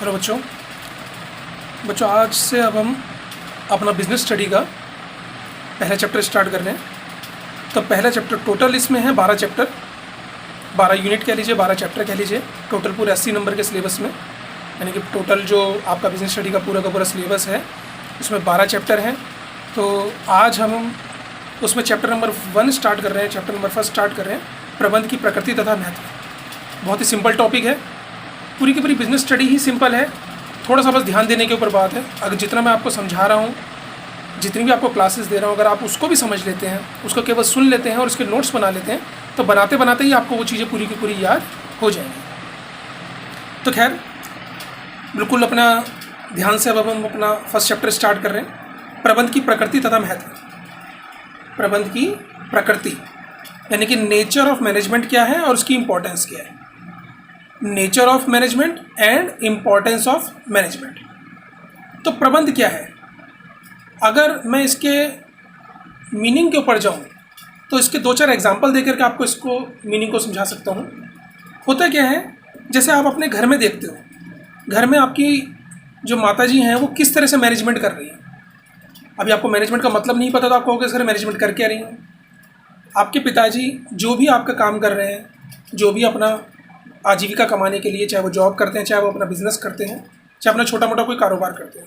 Hello बच्चों बच्चों आज से अब हम अपना बिजनेस स्टडी का पहला चैप्टर स्टार्ट कर रहे हैं। तो पहला चैप्टर टोटल इसमें है 12 चैप्टर, 12 यूनिट कह लीजिए, 12 चैप्टर कह लीजिए। टोटल पूरे 80 नंबर के सिलेबस में, यानी कि टोटल जो आपका बिजनेस स्टडी का पूरा सिलेबस है उसमें 12 चैप्टर हैं। तो आज हम उसमें चैप्टर नंबर 1 स्टार्ट कर रहे हैं। चैप्टर नंबर 1 स्टार्ट कर रहे हैं, प्रबंध की प्रकृति तथा महत्व। बहुत ही सिंपल टॉपिक है, पूरी की पूरी बिजनेस स्टडी ही सिंपल है, थोड़ा सा बस ध्यान देने के ऊपर बात है। अगर जितना मैं आपको समझा रहा हूँ, जितनी भी आपको क्लासेस दे रहा हूँ, अगर आप उसको भी समझ लेते हैं, उसको केवल सुन लेते हैं और उसके नोट्स बना लेते हैं, तो बनाते बनाते ही आपको वो चीज़ें पूरी की पूरी याद हो जाएंगी। तो खैर बिल्कुल अपना ध्यान से अब हम अपना फर्स्ट चैप्टर स्टार्ट कर रहे हैं, प्रबंध की प्रकृति तथा महत्व। प्रबंध की प्रकृति यानी कि नेचर ऑफ मैनेजमेंट क्या है और उसकी इम्पोर्टेंस क्या है। Nature of management and importance of management. तो प्रबंध क्या है, अगर मैं इसके मीनिंग के ऊपर जाऊं तो इसके 2-4 एग्जांपल देकर के आपको इसको मीनिंग को समझा सकता हूं। होता क्या है, जैसे आप अपने घर में देखते हो, घर में आपकी जो माताजी हैं वो किस तरह से मैनेजमेंट कर रही हैं। अभी आपको मैनेजमेंट का मतलब नहीं पता तो आप कहोगे सर मैनेजमेंट कर क्या रही हैं। आपके पिताजी जो भी आपका काम कर रहे हैं, जो भी अपना आजीविका कमाने के लिए, चाहे वो जॉब करते हैं, चाहे वो अपना बिजनेस करते हैं, चाहे अपना छोटा मोटा कोई कारोबार करते हैं,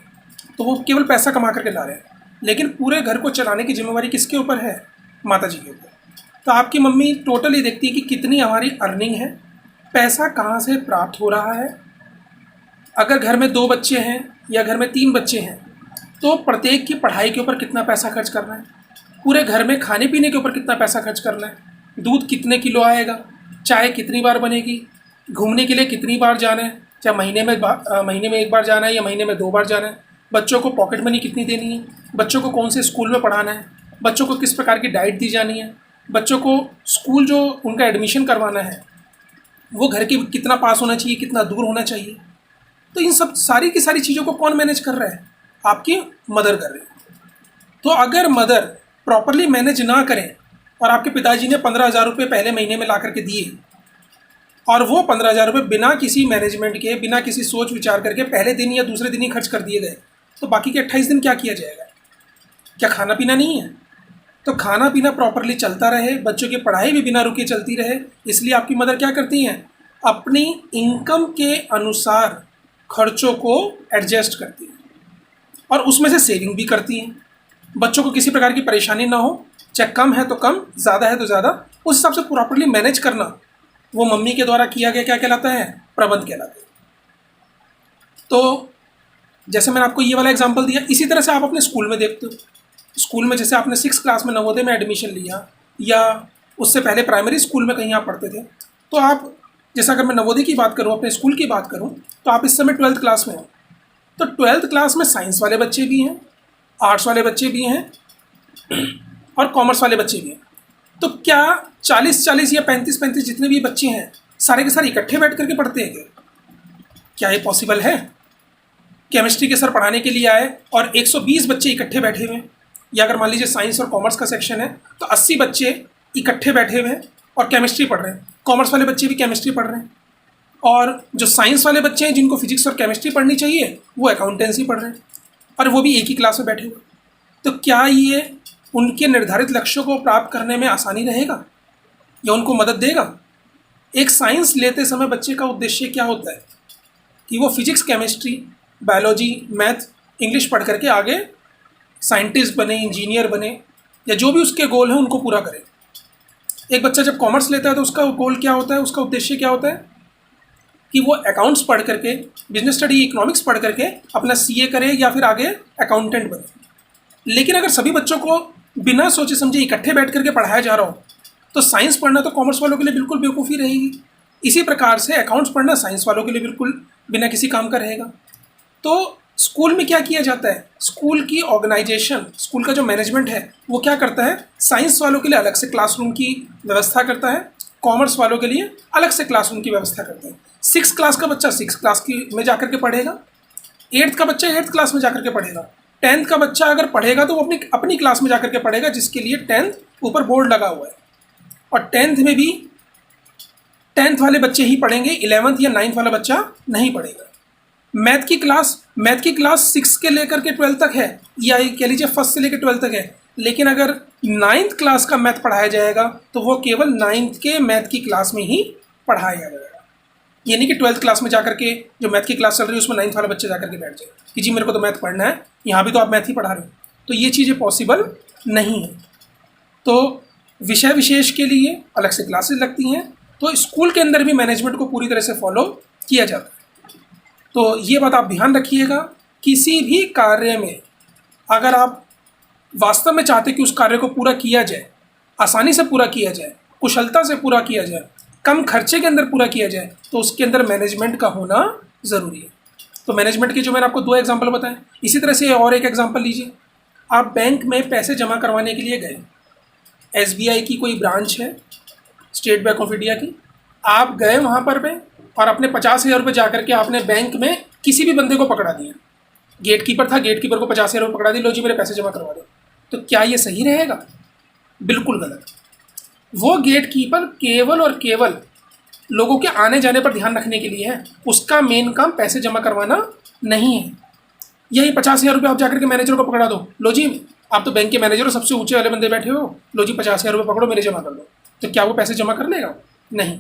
तो वो केवल पैसा कमा करके ला रहे हैं। लेकिन पूरे घर को चलाने की जिम्मेवारी किसके ऊपर है? माता जी के ऊपर। तो आपकी मम्मी टोटली देखती है कि कितनी हमारी अर्निंग है, पैसा कहाँ से प्राप्त हो रहा है। अगर घर में 2 बच्चे हैं या घर में 3 बच्चे हैं तो प्रत्येक की पढ़ाई के ऊपर कितना पैसा खर्च करना है, पूरे घर में खाने पीने के ऊपर कितना पैसा खर्च करना है, दूध कितने किलो आएगा, चाय कितनी बार बनेगी, घूमने के लिए कितनी बार जाना है, चाहे महीने में 1 बार जाना है या महीने में 2 बार जाना है, बच्चों को पॉकेट मनी कितनी देनी है, बच्चों को कौन से स्कूल में पढ़ाना है, बच्चों को किस प्रकार की डाइट दी जानी है, बच्चों को स्कूल जो उनका एडमिशन करवाना है वो घर के कितना पास होना चाहिए, कितना दूर होना चाहिए। तो इन सब सारी की सारी चीज़ों को कौन मैनेज कर रहा है? आपकी मदर कर रही है। तो अगर मदर प्रॉपरली मैनेज ना करें और आपके पिताजी ने 15,000 रुपये पहले महीने में ला करके दिए और वो 15,000 रुपये बिना किसी मैनेजमेंट के, बिना किसी सोच विचार करके पहले दिन या दूसरे दिन ही खर्च कर दिए गए, तो बाकी के 28 दिन क्या किया जाएगा? क्या खाना पीना नहीं है? तो खाना पीना प्रॉपरली चलता रहे, बच्चों की पढ़ाई भी बिना रुके चलती रहे, इसलिए आपकी मदर क्या करती हैं? अपनी इनकम के अनुसार खर्चों को एडजस्ट करती हैं और उसमें से सेविंग भी करती हैं। बच्चों को किसी प्रकार की परेशानी ना हो, चाहे कम है तो कम, ज़्यादा है तो ज़्यादा, उस हिसाब से प्रॉपरली मैनेज करना वो मम्मी के द्वारा किया गया क्या कहलाता है? प्रबंध कहलाता है। तो जैसे मैंने आपको ये वाला एग्जांपल दिया, इसी तरह से आप अपने स्कूल में देखते हो। स्कूल में जैसे आपने 6 क्लास में नवोदय में एडमिशन लिया या उससे पहले प्राइमरी स्कूल में कहीं आप पढ़ते थे, तो आप जैसे अगर मैं नवोदय की बात करूँ, अपने स्कूल की बात करूँ, तो आप इस समय 12th क्लास में हो। तो 12th क्लास में साइंस वाले बच्चे भी हैं, आर्ट्स वाले बच्चे भी हैं और कॉमर्स वाले बच्चे भी हैं। तो क्या 40-40 या 35-35 जितने भी बच्चे हैं सारे के सारे इकट्ठे बैठ करके पढ़ते हैं? क्या ये पॉसिबल है? केमिस्ट्री के सर पढ़ाने के लिए आए और 120 बच्चे इकट्ठे बैठे हुए हैं, या अगर मान लीजिए साइंस और कॉमर्स का सेक्शन है तो 80 बच्चे इकट्ठे बैठे हुए हैं और केमिस्ट्री पढ़ रहे हैं। कॉमर्स वाले बच्चे भी केमिस्ट्री पढ़ रहे हैं और जो साइंस वाले बच्चे हैं जिनको फिजिक्स और केमिस्ट्री पढ़नी चाहिए वो अकाउंटेंसी पढ़ रहे हैं और वो भी एक ही क्लास में बैठे हुए। तो क्या ये उनके निर्धारित लक्ष्यों को प्राप्त करने में आसानी रहेगा या उनको मदद देगा? एक साइंस लेते समय बच्चे का उद्देश्य क्या होता है कि वो physics, chemistry, biology, math, English पढ़ करके आगे साइंटिस्ट बने, इंजीनियर बने, या जो भी उसके गोल हैं उनको पूरा करे। एक बच्चा जब कॉमर्स लेता है तो उसका गोल क्या होता है, उसका उद्देश्य क्या होता है कि वो अकाउंट्स पढ़ करके, बिजनेस स्टडी, इकोनॉमिक्स पढ़ करके अपना CA करे या फिर आगे अकाउंटेंट बने। लेकिन अगर सभी बच्चों को बिना सोचे समझे इकट्ठे बैठ करके पढ़ाया जा रहा हो तो साइंस पढ़ना तो कॉमर्स वालों के लिए बिल्कुल बेवकूफ़ी रहेगी। इसी प्रकार से अकाउंट्स पढ़ना साइंस वालों के लिए बिल्कुल बिना किसी काम का रहेगा। तो स्कूल में क्या किया जाता है? स्कूल की ऑर्गेनाइजेशन, स्कूल का जो मैनेजमेंट है वो क्या करता है? साइंस वालों के लिए अलग से क्लासरूम की व्यवस्था करता है, कॉमर्स वालों के लिए अलग से क्लासरूम की व्यवस्था करता है। 6 क्लास का बच्चा 6 क्लास की में जाकर के पढ़ेगा, 8th का बच्चा 8th क्लास में जाकर के पढ़ेगा, 10th का बच्चा अगर पढ़ेगा तो वो अपनी क्लास में जाकर के पढ़ेगा जिसके लिए 10th ऊपर बोर्ड लगा हुआ है, और 10th में भी 10th वाले बच्चे ही पढ़ेंगे, 11th या 9th वाला बच्चा नहीं पढ़ेगा। मैथ की क्लास 6 के लेकर के 12 तक है, या कह लीजिए फर्स्ट से लेकर 12 तक है, लेकिन अगर 9th क्लास का मैथ पढ़ाया जाएगा तो वो केवल 9th के मैथ की क्लास में ही पढ़ाया जाएगा। ये नहीं कि 12th क्लास में जाकर के जो मैथ की क्लास चल रही है उसमें 9th वाला बच्चे जाकर के बैठ जाए कि जी मेरे को तो मैथ पढ़ना है, यहाँ भी तो आप मैथ ही पढ़ा रहे हो। तो ये चीज़ें पॉसिबल नहीं है। तो विषय विशेष के लिए अलग से क्लासेस लगती हैं। तो स्कूल के अंदर भी मैनेजमेंट को पूरी तरह से फॉलो किया जाता है। तो ये बात आप ध्यान रखिएगा, किसी भी कार्य में अगर आप वास्तव में चाहते कि उस कार्य को पूरा किया जाए, आसानी से पूरा किया जाए, कुशलता से पूरा किया जाए, कम खर्चे के अंदर पूरा किया जाए, तो उसके अंदर मैनेजमेंट का होना ज़रूरी है। तो मैनेजमेंट के जो मैंने आपको 2 एग्जांपल बताए, इसी तरह से और एक एग्जांपल लीजिए। आप बैंक में पैसे जमा करवाने के लिए गए, SBI की कोई ब्रांच है, स्टेट बैंक ऑफ इंडिया की, आप गए वहाँ पर और अपने 50,000 रुपये जा करके आपने बैंक में किसी भी बंदे को पकड़ा दिया। गेट कीपर था, गेट कीपर को 50,000 रुपये पकड़ा दिए, लो जी मेरे पैसे जमा करवा दो। तो क्या ये सही रहेगा? बिल्कुल गलत। वो गेट कीपर केवल और केवल लोगों के आने जाने पर ध्यान रखने के लिए है, उसका मेन काम पैसे जमा करवाना नहीं है। यही 50,000 रुपये आप जाकर के मैनेजर को पकड़ा दो, लो जी आप तो बैंक के मैनेजर हो, सबसे ऊंचे वाले बंदे बैठे हो, लो जी 50,000 रुपये पकड़ो मेरे जमा कर दो। तो क्या वो पैसे जमा कर लेगा? नहीं।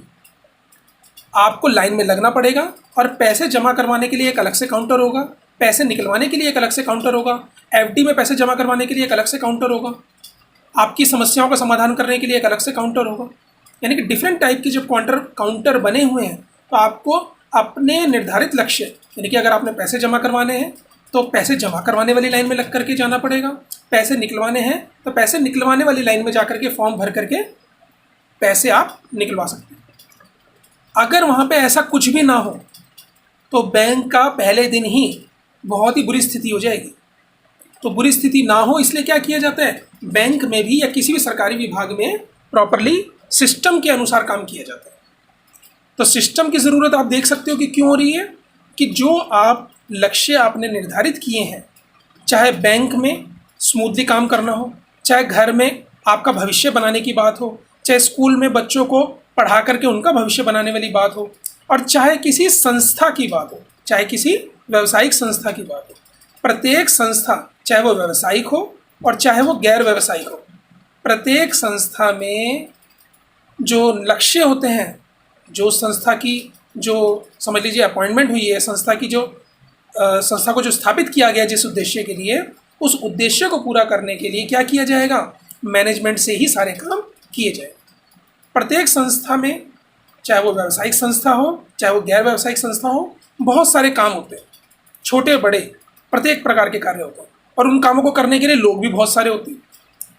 आपको लाइन में लगना पड़ेगा और पैसे जमा करवाने के लिए एक अलग से काउंटर होगा, पैसे निकलवाने के लिए एक अलग से काउंटर होगा, FD में पैसे जमा करवाने के लिए एक अलग से काउंटर होगा, आपकी समस्याओं का समाधान करने के लिए एक अलग से काउंटर होगा। यानी कि डिफरेंट टाइप के जब काउंटर बने हुए हैं, तो आपको अपने निर्धारित लक्ष्य, यानी कि अगर आपने पैसे जमा करवाने हैं तो पैसे जमा करवाने वाली लाइन में लग करके जाना पड़ेगा, पैसे निकलवाने हैं तो पैसे निकलवाने वाली लाइन में जा करके फॉर्म भर करके पैसे आप निकलवा सकते हैं। अगर वहाँ पे ऐसा कुछ भी ना हो तो बैंक का पहले दिन ही बहुत ही बुरी स्थिति हो जाएगी। तो बुरी स्थिति ना हो इसलिए क्या किया जाता है, बैंक में भी या किसी भी सरकारी विभाग में प्रॉपरली सिस्टम के अनुसार काम किया जाता है। तो सिस्टम की ज़रूरत आप देख सकते हो कि क्यों हो रही है, कि जो आप लक्ष्य आपने निर्धारित किए हैं, चाहे बैंक में स्मूथली काम करना हो, चाहे घर में आपका भविष्य बनाने की बात हो, चाहे स्कूल में बच्चों को पढ़ा करके उनका भविष्य बनाने वाली बात हो, और चाहे किसी संस्था की बात हो, चाहे किसी व्यावसायिक संस्था की बात हो। प्रत्येक संस्था, चाहे वो व्यावसायिक हो और चाहे वो गैर व्यावसायिक हो, प्रत्येक संस्था में जो लक्ष्य होते हैं, जो संस्था की जो समझ लीजिए अपॉइंटमेंट हुई है, संस्था की जो संस्था को जो स्थापित किया गया जिस उद्देश्य के लिए, उस उद्देश्य को पूरा करने के लिए क्या किया जाएगा, मैनेजमेंट से ही सारे काम किए जाए। प्रत्येक संस्था में, चाहे वो व्यावसायिक संस्था हो चाहे वो गैर व्यावसायिक संस्था हो, बहुत सारे काम होते हैं, छोटे बड़े प्रत्येक प्रकार के कार्य होते हैं, और उन कामों को करने के लिए लोग भी बहुत सारे होते हैं।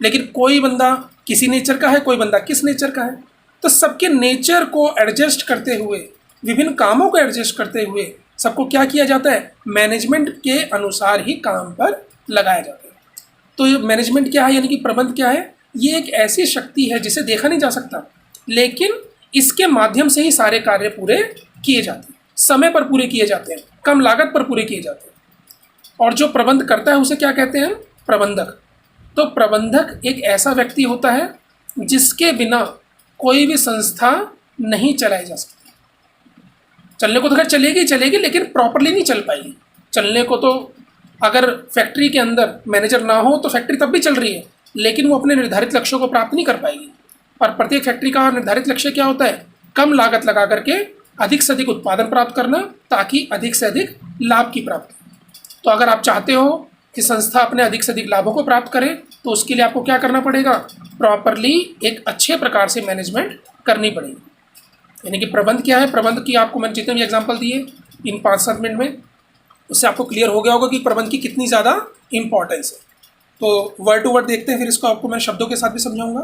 लेकिन कोई बंदा किसी नेचर का है, कोई बंदा किस नेचर का है, तो सबके नेचर को एडजस्ट करते हुए, विभिन्न कामों को एडजस्ट करते हुए सबको क्या किया जाता है, मैनेजमेंट के अनुसार ही काम पर लगाया जाता है। तो ये मैनेजमेंट क्या है, यानी कि प्रबंध क्या है, ये एक ऐसी शक्ति है जिसे देखा नहीं जा सकता, लेकिन इसके माध्यम से ही सारे कार्य पूरे किए जाते हैं, समय पर पूरे किए जाते हैं, कम लागत पर पूरे किए जाते हैं। और जो प्रबंध करता है उसे क्या कहते हैं, प्रबंधक। तो प्रबंधक एक ऐसा व्यक्ति होता है जिसके बिना कोई भी संस्था नहीं चलाई जा सकती। चलने को तो खैर चलेगी, लेकिन प्रॉपरली नहीं चल पाएगी। चलने को तो अगर फैक्ट्री के अंदर मैनेजर ना हो तो फैक्ट्री तब भी चल रही है, लेकिन वो अपने निर्धारित लक्ष्यों को प्राप्त नहीं कर पाएगी। और प्रत्येक फैक्ट्री का निर्धारित लक्ष्य क्या होता है, कम लागत लगा करके अधिक से अधिक उत्पादन प्राप्त करना, ताकि अधिक से अधिक लाभ की प्राप्ति। तो अगर आप चाहते हो कि संस्था अपने अधिक से अधिक लाभों को प्राप्त करे, तो उसके लिए आपको क्या करना पड़ेगा, प्रॉपरली एक अच्छे प्रकार से मैनेजमेंट करनी पड़ेगी। यानी कि प्रबंध क्या है, प्रबंध की आपको मैंने जितने भी एग्जांपल दिए इन 5-7 मिनट में, उससे आपको क्लियर हो गया होगा कि प्रबंध की कितनी ज़्यादा इंपॉर्टेंस है। तो वर्ड टू वर्ड देखते हैं, फिर इसको आपको मैं शब्दों के साथ भी समझाऊंगा।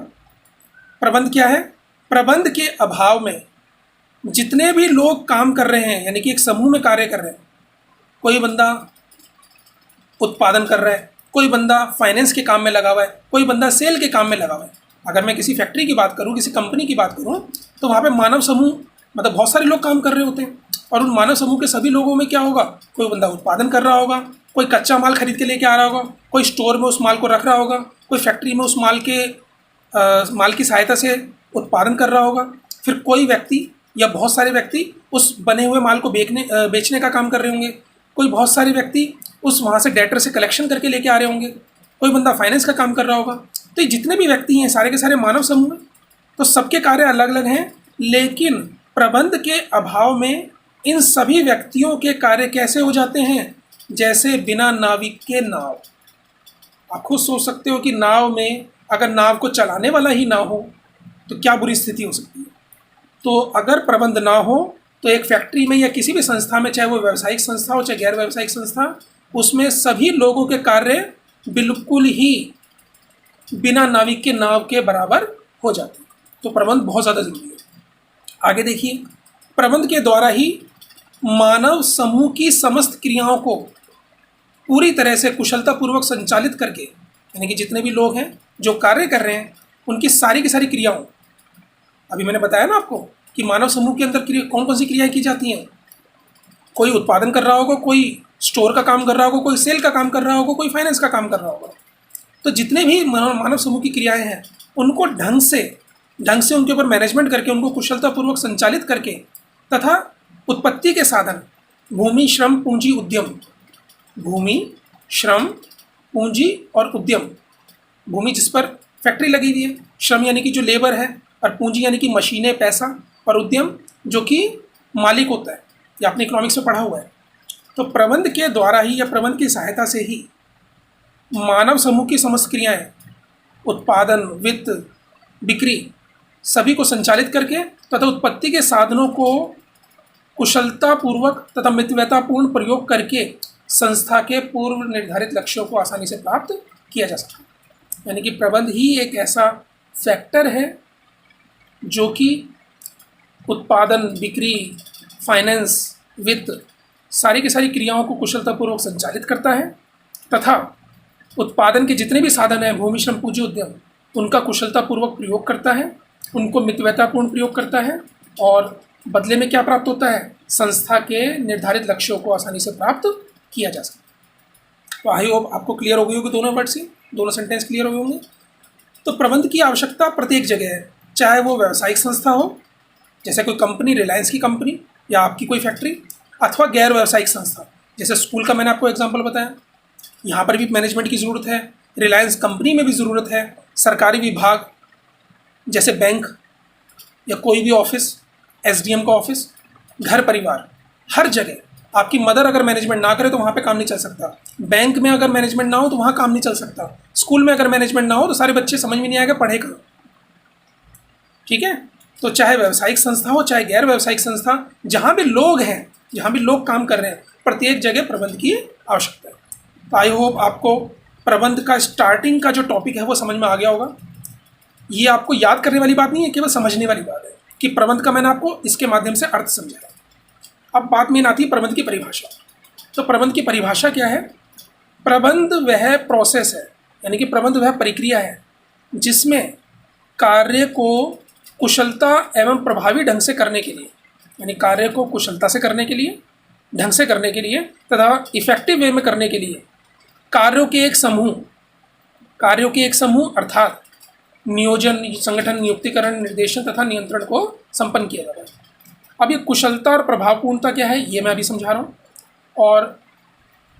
प्रबंध क्या है, प्रबंध के अभाव में जितने भी लोग काम कर रहे हैं, यानी कि एक समूह में कार्य कर रहे हैं, कोई बंदा उत्पादन कर रहा है, कोई बंदा फाइनेंस के काम में लगा हुआ है, कोई बंदा सेल के काम में लगा हुआ है। अगर मैं किसी फैक्ट्री की बात करूं, किसी कंपनी की बात करूं, तो वहाँ पे मानव समूह मतलब बहुत सारे लोग काम कर रहे होते हैं, और उन मानव समूह के सभी लोगों में क्या होगा, कोई बंदा उत्पादन कर रहा होगा, कोई कच्चा माल खरीद के लेके आ रहा होगा, कोई स्टोर में उस माल को रख रहा होगा, कोई फैक्ट्री में उस माल की सहायता से उत्पादन कर रहा होगा, फिर कोई व्यक्ति या बहुत सारे व्यक्ति उस बने हुए माल को बेचने का काम कर रहे होंगे, कोई बहुत सारे व्यक्ति उस वहाँ से डेटर से कलेक्शन करके लेके आ रहे होंगे, कोई बंदा फाइनेंस का काम कर रहा होगा। तो ये जितने भी व्यक्ति हैं सारे के सारे मानव समूह हैं, तो सबके कार्य अलग अलग हैं, लेकिन प्रबंध के अभाव में इन सभी व्यक्तियों के कार्य कैसे हो जाते हैं, जैसे बिना नाविक के नाव। आप खुद सोच सकते हो कि नाव में अगर नाव को चलाने वाला ही ना हो तो क्या बुरी स्थिति हो सकती है। तो अगर प्रबंध ना हो तो एक फैक्ट्री में या किसी भी संस्था में, चाहे वो व्यावसायिक संस्था हो चाहे गैर व्यावसायिक संस्था, उसमें सभी लोगों के कार्य बिल्कुल ही बिना नाविक के नाव के बराबर हो जाते हैं। तो प्रबंध बहुत ज़्यादा जरूरी है। आगे देखिए, प्रबंध के द्वारा ही मानव समूह की समस्त क्रियाओं को पूरी तरह से कुशलतापूर्वक संचालित करके, यानी कि जितने भी लोग हैं जो कार्य कर रहे हैं उनकी सारी की सारी क्रियाओं, अभी मैंने बताया ना आपको कि मानव समूह के अंदर कौन कौन सी क्रियाएं की जाती हैं। कोई उत्पादन कर रहा होगा, कोई स्टोर का काम कर रहा होगा, कोई सेल का काम कर रहा होगा, कोई फाइनेंस का काम कर रहा होगा। तो जितने भी मानव समूह की क्रियाएं हैं उनको ढंग से उनके ऊपर मैनेजमेंट करके, उनको कुशलतापूर्वक संचालित करके, तथा उत्पत्ति के साधन भूमि, श्रम, पूंजी, उद्यम, भूमि, श्रम, पूंजी और उद्यम। भूमि जिस पर फैक्ट्री लगी हुई है, श्रम यानी कि जो लेबर है, और पूंजी यानी कि मशीनें, पैसा, और उद्यम जो कि मालिक होता है, या आपने इकोनॉमिक्स में पढ़ा हुआ है। तो प्रबंध के द्वारा ही या प्रबंध की सहायता से ही मानव समूह की समस्त क्रियाएं, उत्पादन, वित्त, बिक्री, सभी को संचालित करके तथा उत्पत्ति के साधनों को कुशलतापूर्वक तथा मितव्ययतापूर्ण प्रयोग करके संस्था के पूर्व निर्धारित लक्ष्यों को आसानी से प्राप्त किया जा सकता है। यानी कि प्रबंध ही एक ऐसा फैक्टर है जो कि उत्पादन, बिक्री, फाइनेंस, वित्त, सारी की सारी क्रियाओं को कुशलतापूर्वक संचालित करता है तथा उत्पादन के जितने भी साधन हैं, भूमि, श्रम, पूंजी, उद्यम, उनका कुशलतापूर्वक प्रयोग करता है, उनको मितव्ययतापूर्ण प्रयोग करता है, और बदले में क्या प्राप्त होता है, संस्था के निर्धारित लक्ष्यों को आसानी से प्राप्त किया जा सकता है। तो आई होप आपको क्लियर हो गई होगी दोनों वर्ड से, दोनों सेंटेंस क्लियर हो गए होंगे। तो प्रबंध की आवश्यकता प्रत्येक जगह है, चाहे वो व्यावसायिक संस्था हो, जैसे कोई कंपनी, रिलायंस की कंपनी, या आपकी कोई फैक्ट्री, अथवा गैर व्यावसायिक संस्था, जैसे स्कूल का मैंने आपको एग्जांपल बताया, यहाँ पर भी मैनेजमेंट की ज़रूरत है, रिलायंस कंपनी में भी ज़रूरत है, सरकारी विभाग जैसे बैंक या कोई भी ऑफिस, एसडीएम का ऑफिस, घर परिवार, हर जगह आपकी मदर अगर मैनेजमेंट ना करे तो वहाँ पे काम नहीं चल सकता। बैंक में अगर मैनेजमेंट ना हो तो वहाँ काम नहीं चल सकता। स्कूल में अगर मैनेजमेंट ना हो तो सारे बच्चे समझ में नहीं आएगा पढ़े कहाँ। ठीक है, तो चाहे व्यावसायिक संस्था हो चाहे गैर व्यावसायिक संस्था, जहाँ भी लोग हैं, जहाँ भी लोग काम कर रहे हैं, प्रत्येक जगह प्रबंध की आवश्यकता है। तो आई होप आपको प्रबंध का स्टार्टिंग का जो टॉपिक है वो समझ में आ गया होगा। ये आपको याद करने वाली बात नहीं है, केवल समझने वाली बात है कि प्रबंध का मैंने आपको इसके माध्यम से अर्थ समझाया। अब बात मेन आती है प्रबंध की परिभाषा। तो प्रबंध की परिभाषा क्या है? प्रबंध वह प्रोसेस है, यानी कि प्रबंध वह प्रक्रिया है जिसमें कार्य को कुशलता एवं प्रभावी ढंग से करने के लिए, यानी कार्य को कुशलता से करने के लिए, ढंग से करने के लिए तथा इफेक्टिव वे में करने के लिए कार्यों के एक समूह अर्थात नियोजन, संगठन, नियुक्तिकरण, निर्देशन तथा नियंत्रण को संपन्न किया जाता है। अब ये कुशलता और प्रभावपूर्णता क्या है ये मैं अभी समझा रहा हूँ, और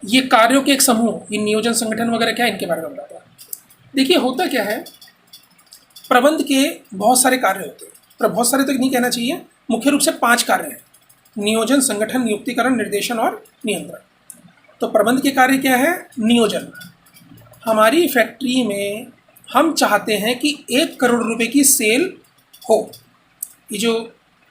ये कार्यों के एक समूह, ये नियोजन, संगठन वगैरह क्या है इनके बारे में बताता है। देखिए होता क्या है, प्रबंध के बहुत सारे कार्य होते हैं, पर बहुत सारे तो नहीं कहना चाहिए, मुख्य रूप से 5 कार्य हैं: नियोजन, संगठन, नियुक्तिकरण, निर्देशन और नियंत्रण। तो प्रबंध के कार्य क्या है? नियोजन। हमारी फैक्ट्री में हम चाहते हैं कि 1 करोड़ रुपए की सेल हो।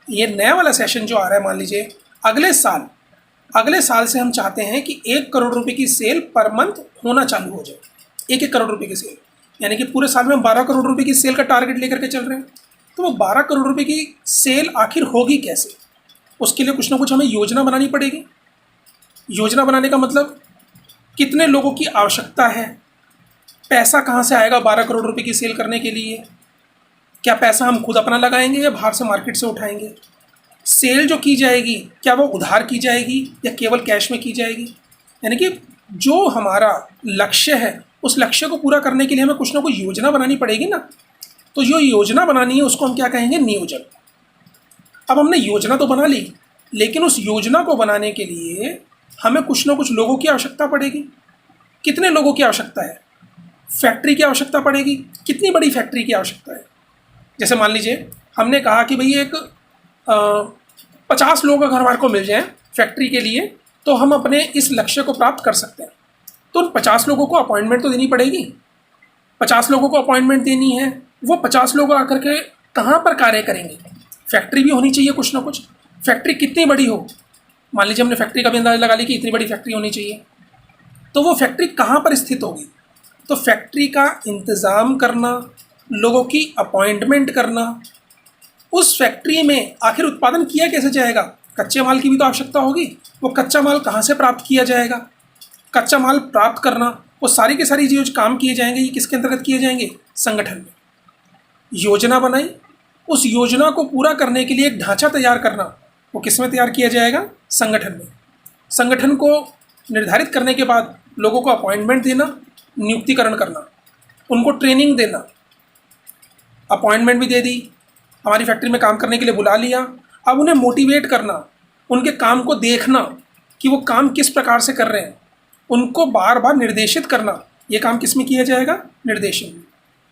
ये नया वाला सेशन जो आ रहा है, मान लीजिए अगले साल से हम चाहते हैं कि 1 करोड़ रुपए की सेल पर मंथ होना चालू हो जाए। 1 करोड़ रुपए की सेल, यानी कि पूरे साल में हम 12 करोड़ रुपए की सेल का टारगेट लेकर के चल रहे हैं। तो वो 12 करोड़ रुपए की सेल आखिर होगी कैसे? उसके लिए कुछ ना कुछ हमें योजना बनानी पड़ेगी। योजना बनाने का मतलब कितने लोगों की आवश्यकता है, पैसा कहाँ से आएगा 12 करोड़ रुपए की सेल करने के लिए, क्या पैसा हम खुद अपना लगाएंगे या बाहर से मार्केट से उठाएंगे, सेल जो की जाएगी क्या वो उधार की जाएगी या केवल कैश में की जाएगी। यानी कि जो हमारा लक्ष्य है उस लक्ष्य को पूरा करने के लिए हमें कुछ ना कुछ योजना बनानी पड़ेगी ना। तो जो योजना बनानी है उसको हम क्या कहेंगे? नियोजन। अब हमने योजना तो बना ली, लेकिन उस योजना को बनाने के लिए हमें कुछ ना कुछ लोगों की आवश्यकता पड़ेगी। कितने लोगों की आवश्यकता है? फैक्ट्री की आवश्यकता पड़ेगी। कितनी बड़ी फैक्ट्री की आवश्यकता है? जैसे मान लीजिए हमने कहा कि भाई एक 50 लोग अगर हमारे को मिल जाएं फैक्ट्री के लिए तो हम अपने इस लक्ष्य को प्राप्त कर सकते हैं। तो उन 50 लोगों को अपॉइंटमेंट तो देनी पड़ेगी। 50 लोगों को अपॉइंटमेंट देनी है, वो 50 लोग आकर के कहाँ पर कार्य करेंगे? फैक्ट्री भी होनी चाहिए कुछ ना कुछ। फैक्ट्री कितनी बड़ी हो, मान लीजिए हमने फैक्ट्री का भी अंदाज़ा लगा ली कि इतनी बड़ी फैक्ट्री होनी चाहिए, तो वो फैक्ट्री कहाँ पर स्थित होगी? तो फैक्ट्री का इंतज़ाम करना, लोगों की अपॉइंटमेंट करना, उस फैक्ट्री में आखिर उत्पादन किया कैसे जाएगा? कच्चे माल की भी तो आवश्यकता होगी। वो कच्चा माल कहाँ से प्राप्त किया जाएगा? कच्चा माल प्राप्त करना, वो सारी की सारी जो काम किए जाएंगे ये किसके अंतर्गत किए जाएंगे? संगठन में। योजना बनाई, उस योजना को पूरा करने के लिए एक ढांचा तैयार करना, वो किस में तैयार किया जाएगा? संगठन में। संगठन को निर्धारित करने के बाद लोगों को अपॉइंटमेंट देना, नियुक्तिकरण करना, उनको ट्रेनिंग देना। अपॉइंटमेंट भी दे दी, हमारी फैक्ट्री में काम करने के लिए बुला लिया, अब उन्हें मोटिवेट करना, उनके काम को देखना कि वो काम किस प्रकार से कर रहे हैं, उनको बार बार निर्देशित करना। ये काम किस में किया जाएगा? निर्देशन में।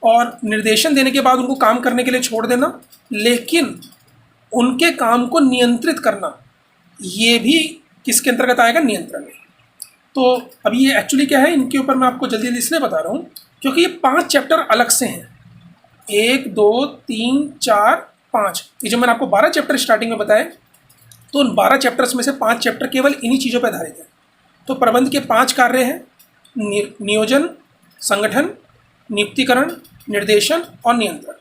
और निर्देशन देने के बाद उनको काम करने के लिए छोड़ देना, लेकिन उनके काम को नियंत्रित करना, ये भी किसके अंतर्गत आएगा? नियंत्रण में। तो अभी ये एक्चुअली क्या है, इनके ऊपर मैं आपको जल्दी जल्दी इसलिए बता रहा हूँ क्योंकि ये 5 चैप्टर अलग से हैं। 1 2 3 4 5, ये जो मैंने आपको 12 चैप्टर स्टार्टिंग में बताए, तो उन 12 चैप्टर्स में से 5 चैप्टर केवल इन्हीं चीज़ों पर आधारित हैं। तो प्रबंध के 5 कार्य हैं: नियोजन, संगठन, नियुक्तिकरण, निर्देशन और नियंत्रण।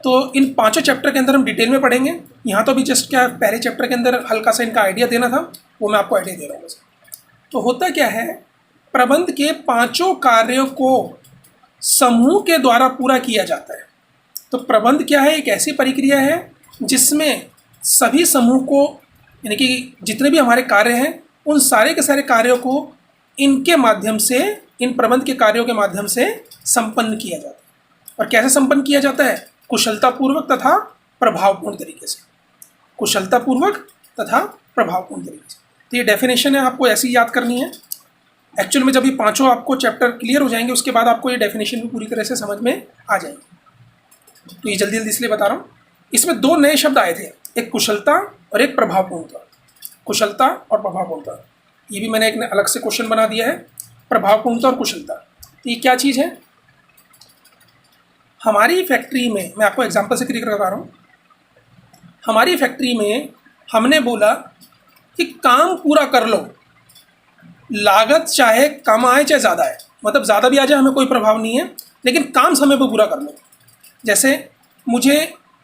तो इन 5 चैप्टर के अंदर हम डिटेल में पढ़ेंगे। यहाँ तो अभी जस्ट क्या पहले चैप्टर के अंदर हल्का सा इनका आइडिया देना था, वो मैं आपको आइडिया दे रहा हूँ बस। तो होता क्या है, प्रबंध के 5 कार्यों को समूह के द्वारा पूरा किया जाता है। तो प्रबंध क्या है? एक ऐसी प्रक्रिया है जिसमें सभी समूह को, यानी कि जितने भी हमारे कार्य हैं उन सारे के सारे कार्यों को इनके माध्यम से, इन प्रबंध के कार्यों के माध्यम से संपन्न किया जाता है। और कैसे संपन्न किया जाता है? कुशलतापूर्वक तथा प्रभावपूर्ण तरीके से। कुशलतापूर्वक तथा प्रभावपूर्ण तरीके से। तो ये डेफिनेशन है, आपको ऐसी याद करनी है। एक्चुअल में जब ये 5 आपको चैप्टर क्लियर हो जाएंगे उसके बाद आपको ये डेफिनेशन भी पूरी तरह से समझ में आ जाएगी। तो ये जल्दी जल्दी इसलिए बता रहा हूँ। इसमें 2 नए शब्द आए थे, एक कुशलता और एक प्रभावपूर्णता। कुशलता और प्रभावपूर्णता, ये भी मैंने एक अलग से क्वेश्चन बना दिया है। प्रभावपूर्णता और कुशलता, तो ये क्या चीज़ है? हमारी फैक्ट्री में, मैं आपको एग्जाम्पल से क्लियर करवा रहा हूँ। हमारी फैक्ट्री में हमने बोला कि काम पूरा कर लो, लागत चाहे कम आए चाहे ज़्यादा आए, मतलब ज़्यादा भी आ जाए हमें कोई प्रभाव नहीं है, लेकिन काम समय पर पूरा कर लो। जैसे मुझे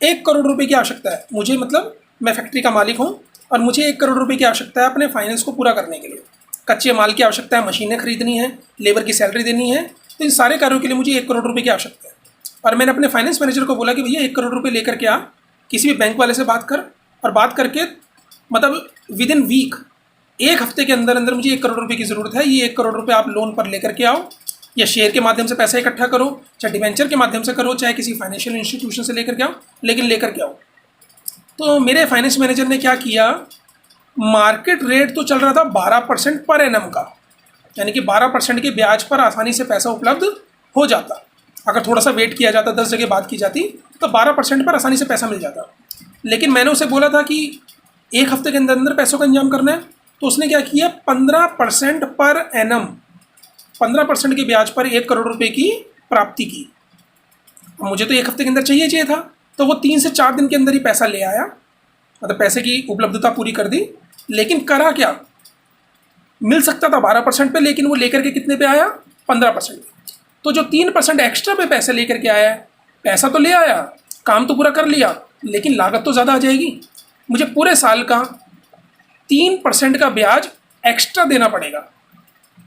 1 करोड़ रुपए की आवश्यकता है, मुझे मतलब मैं फैक्ट्री का मालिक हूँ और मुझे 1 करोड़ रुपए की आवश्यकता है अपने फाइनेंस को पूरा करने के लिए। कच्चे माल की आवश्यकता है, मशीनें खरीदनी है, लेबर की सैलरी देनी है, तो इन सारे कार्यों के लिए मुझे 1 करोड़ रुपए की आवश्यकता है। और मैंने अपने फाइनेंस मैनेजर को बोला कि भैया 1 करोड़ रुपए लेकर के आ, किसी भी बैंक वाले से बात कर, और बात करके मतलब विद इन वीक, 1 हफ्ते के अंदर अंदर मुझे 1 करोड़ रुपए की ज़रूरत है, ये 1 करोड़ रुपए आप लोन पर लेकर के आओ, या शेयर के माध्यम से पैसा इकट्ठा करो, चाहे डिवेंचर के माध्यम से करो, चाहे किसी फाइनेंशियल इंस्टीट्यूशन से लेकर के आओ, लेकिन लेकर के आओ। तो मेरे फाइनेंस मैनेजर ने क्या किया, मार्केट रेट तो चल रहा था 12% पर एनम का, यानी कि 12% के ब्याज पर आसानी से पैसा उपलब्ध हो जाता। अगर थोड़ा सा वेट किया जाता, 10 जगह बात की जाती, तो 12% पर आसानी से पैसा मिल जाता। लेकिन मैंने उसे बोला था कि 1 हफ्ते के अंदर अंदर पैसों का इंतजाम करना है, तो उसने क्या किया, 15% पर एनम, 15% के ब्याज पर 1 करोड़ रुपए की प्राप्ति की। मुझे तो 1 हफ्ते के अंदर चाहिए था, तो वो 3 से 4 दिन के अंदर ही पैसा ले आया, मतलब पैसे की उपलब्धता पूरी कर दी। लेकिन करा क्या, मिल सकता था 12% पे, लेकिन वो लेकर के कितने पे आया, 15%। तो जो 3% एक्स्ट्रा पे पैसे लेकर के आया, पैसा तो ले आया, काम तो पूरा कर लिया, लेकिन लागत तो ज़्यादा आ जाएगी। मुझे पूरे साल का 3% का ब्याज एक्स्ट्रा देना पड़ेगा।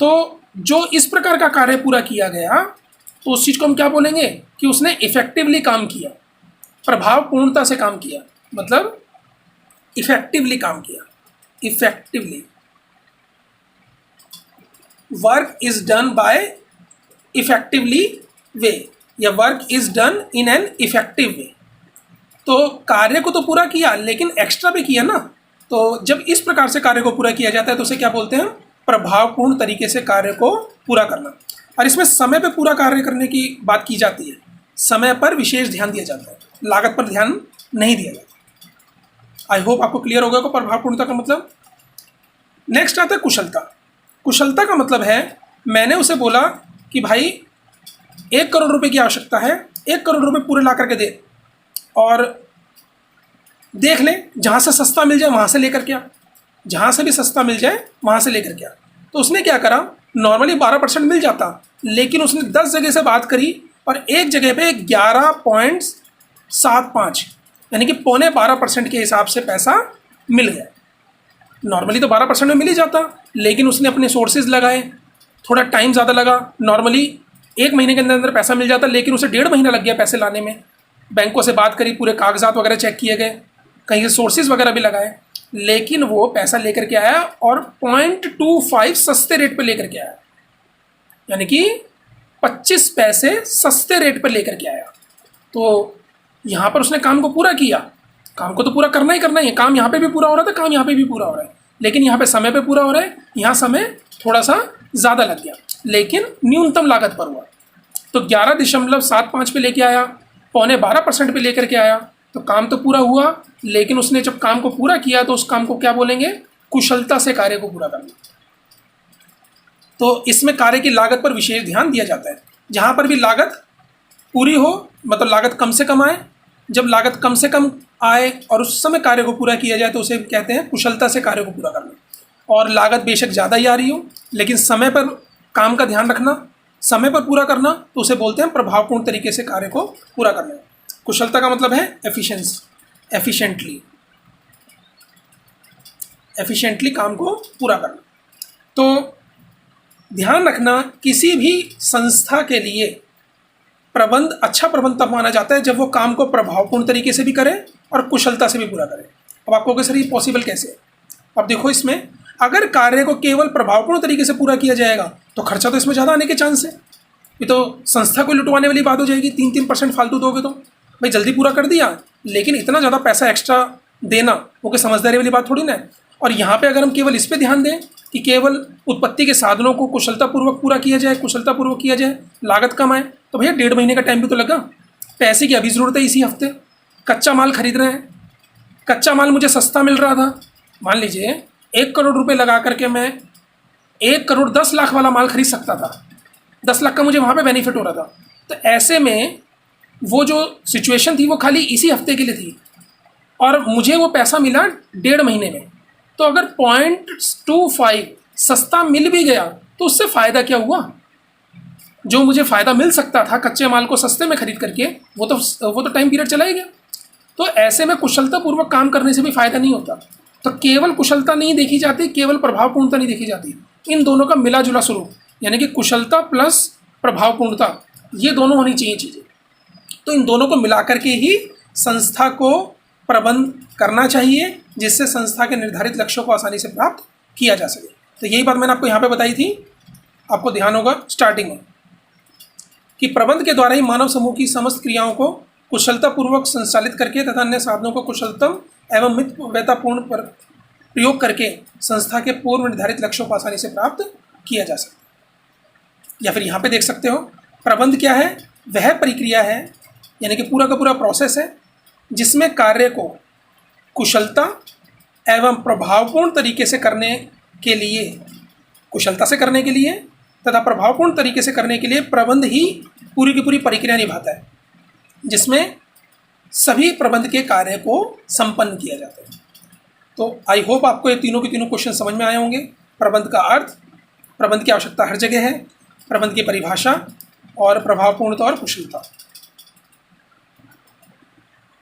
तो जो इस प्रकार का कार्य पूरा किया गया, तो उस चीज़ को हम क्या बोलेंगे कि उसने इफेक्टिवली काम किया, प्रभावपूर्णता से काम किया, मतलब इफेक्टिवली काम किया। Effectively, work is done by effectively way, या work is done in an effective way. तो कार्य को तो पूरा किया, लेकिन एक्स्ट्रा भी किया ना, तो जब इस प्रकार से कार्य को पूरा किया जाता है तो उसे क्या बोलते हैं? प्रभावपूर्ण तरीके से कार्य को पूरा करना। और इसमें समय पर पूरा कार्य करने की बात की जाती है, समय पर विशेष ध्यान दिया जाता है, लागत पर ध्यान नहीं दिया जाता। आई होप आपको क्लियर होगा को प्रभावपूर्णता का मतलब। नेक्स्ट आता है कुशलता। कुशलता का मतलब है, मैंने उसे बोला कि भाई 1 करोड़ रुपए की आवश्यकता है, 1 करोड़ रुपए पूरे ला करके दे, और देख ले जहाँ से सस्ता मिल जाए वहाँ से लेकर के आ, जहाँ से भी सस्ता मिल जाए वहाँ से लेकर के आ। तो उसने क्या करा, नॉर्मली 12% मिल जाता, लेकिन उसने 10 जगह से बात करी और एक जगह पे 11.75 यानी कि 12.25% के हिसाब से पैसा मिल गया। नॉर्मली तो 12% में मिल ही जाता, लेकिन उसने अपने सोर्सेज लगाए, थोड़ा टाइम ज़्यादा लगा। नॉर्मली 1 महीने के अंदर अंदर पैसा मिल जाता, लेकिन उसे 1.5 महीना लग गया पैसे लाने में। बैंकों से बात करी, पूरे कागजात वगैरह चेक किए गए, कहीं के सोर्सेज वगैरह भी लगाए, लेकिन वो पैसा लेकर के आया और 0.25 सस्ते रेट पे लेकर के आया, यानी कि 25 पैसे सस्ते रेट पर लेकर के आया। तो यहाँ पर उसने काम को पूरा किया। काम को तो पूरा करना ही करना ही है, काम यहाँ पे भी पूरा हो रहा था, काम यहाँ पे भी पूरा हो रहा है, लेकिन यहाँ पे समय पे पूरा हो रहा है, यहाँ समय थोड़ा सा ज़्यादा लग गया, लेकिन न्यूनतम लागत पर हुआ। तो 11.75 पे लेके आया, 12.25% पे लेकर के आया, तो काम तो पूरा हुआ, लेकिन उसने जब काम को पूरा किया तो उस काम को क्या बोलेंगे? कुशलता से कार्य को पूरा करना। तो इसमें कार्य की लागत पर विशेष ध्यान दिया जाता है। जहाँ पर भी लागत पूरी हो, मतलब लागत कम से कम आए, जब लागत कम से कम आए और उस समय कार्य को पूरा किया जाए तो उसे कहते हैं कुशलता से कार्य को पूरा करना। और लागत बेशक ज़्यादा ही आ रही हो, लेकिन समय पर काम का ध्यान रखना, समय पर पूरा करना, तो उसे बोलते हैं प्रभावपूर्ण तरीके से कार्य को पूरा करना। कुशलता का मतलब है एफिशिएंसी, एफिशिएंटली काम को पूरा करना। तो ध्यान रखना, किसी भी संस्था के लिए प्रबंध अच्छा प्रबंध तब माना जाता है जब वो काम को प्रभावपूर्ण तरीके से भी करे और कुशलता से भी पूरा करे। अब आपको कहोगे सर ये पॉसिबल कैसे? अब देखो, इसमें अगर कार्य को केवल प्रभावपूर्ण तरीके से पूरा किया जाएगा तो खर्चा तो इसमें ज़्यादा आने के चांस है। ये तो संस्था को लुटवाने वाली बात हो जाएगी। 3% फालतू दोगे तो भाई जल्दी पूरा कर दिया, लेकिन इतना ज़्यादा पैसा एक्स्ट्रा देना वो कोई समझदारी वाली बात थोड़ी ना है। और यहाँ पे अगर हम केवल इस पे ध्यान दें कि केवल उत्पत्ति के साधनों को कुशलतापूर्वक पूरा किया जाए, कुशलतापूर्वक किया जाए, लागत कम आए, तो भैया 1.5 महीने का टाइम भी तो लगा। पैसे की अभी ज़रूरत है, इसी हफ्ते कच्चा माल खरीद रहे हैं, कच्चा माल मुझे सस्ता मिल रहा था। मान लीजिए 1 करोड़ रुपए लगा करके मैं 1 करोड़ 10 लाख वाला माल खरीद सकता था, 10 लाख का मुझे वहाँ पे बेनिफिट हो रहा था। तो ऐसे में वो जो सिचुएशन थी वो खाली इसी हफ्ते के लिए थी और मुझे वो पैसा मिला 1.5 महीने में। तो अगर 0.25 सस्ता मिल भी गया तो उससे फ़ायदा क्या हुआ? जो मुझे फ़ायदा मिल सकता था कच्चे माल को सस्ते में खरीद करके, वो तो टाइम पीरियड चला ही गया। तो ऐसे में कुशलतापूर्वक काम करने से भी फ़ायदा नहीं होता। तो केवल कुशलता नहीं देखी जाती, केवल प्रभावपूर्णता नहीं देखी जाती, इन दोनों का मिला जुला स्वरूप, यानी कि कुशलता प्लस प्रभावपूर्णता, ये दोनों होनी चाहिए चीज़ें। तो इन दोनों को मिला करके ही संस्था को प्रबंध करना चाहिए, जिससे संस्था के निर्धारित लक्ष्यों को आसानी से प्राप्त किया जा सके। तो यही बात मैंने आपको यहाँ पे बताई थी। आपको ध्यान होगा स्टार्टिंग में कि प्रबंध के द्वारा ही मानव समूह की समस्त क्रियाओं को कुशलतापूर्वक संचालित करके तथा अन्य साधनों को कुशलतम एवं मितव्ययतापूर्ण प्रयोग करके संस्था के पूर्व निर्धारित लक्ष्यों को आसानी से प्राप्त किया जा सकता है। या फिर यहाँ पे देख सकते हो, प्रबंध क्या है? वह प्रक्रिया है, यानी कि पूरा का पूरा प्रोसेस है, जिसमें कार्य को कुशलता एवं प्रभावपूर्ण तरीके से करने के लिए, कुशलता से करने के लिए तथा प्रभावपूर्ण तरीके से करने के लिए प्रबंध ही पूरी की पूरी प्रक्रिया निभाता है, जिसमें सभी प्रबंध के कार्य को संपन्न किया जाता है। तो आई होप आपको ये तीनों के तीनों क्वेश्चन समझ में आए होंगे। प्रबंध का अर्थ, प्रबंध की आवश्यकता हर जगह है, प्रबंध की परिभाषा और प्रभावपूर्णता और कुशलता।